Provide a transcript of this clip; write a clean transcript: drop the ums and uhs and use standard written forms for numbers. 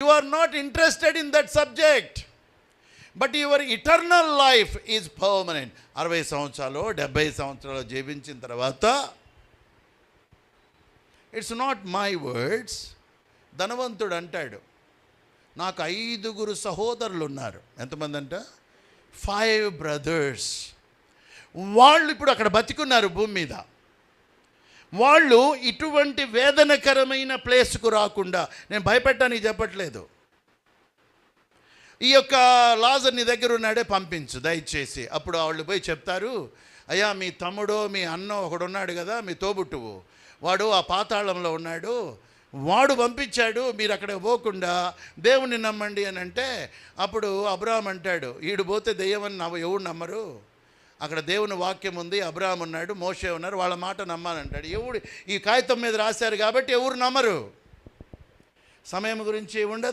You are not interested in that subject, but your eternal life is permanent. 60 సంవత్సరాలు 70 సంవత్సరాలు జీవించిన తర్వాత, it's not my words, ధనవంతుడు అంటాడు, నాకు 5 సహోదరులు ఉన్నారు. ఎంతమంది అంట? 5 బ్రదర్స్. వాళ్ళు ఇప్పుడు అక్కడ బతికున్నారు భూమి మీద. వాళ్ళు ఇటువంటి వేదనకరమైన ప్లేస్కు రాకుండా, నేను భయపెట్టానికి చెప్పట్లేదు, ఈ యొక్క లాజర్ నీ దగ్గర ఉన్నాడే పంపించు దయచేసి. అప్పుడు వాళ్ళు పోయి చెప్తారు, అయ్యా మీ తమ్ముడో మీ అన్నో ఒకడున్నాడు కదా, మీ తోబుట్టువు, వాడు ఆ పాతాళంలో ఉన్నాడు, వాడు పంపించాడు, మీరు అక్కడ పోకుండా దేవుణ్ణి నమ్మండి అని అంటే, అప్పుడు అబ్రాహాం అంటాడు, ఈడు పోతే దెయ్యమని ఎవడు నమ్మరు, అక్కడ దేవుని వాక్యం ఉంది, అబ్రాహాం ఉన్నాడు, మోషే ఉన్నారు, వాళ్ళ మాట నమ్మాలంటాడు. ఎవడు ఈ కాగితం మీద రాశారు కాబట్టి ఎవరు నమ్మరు. సమయం గురించి ఉండదు.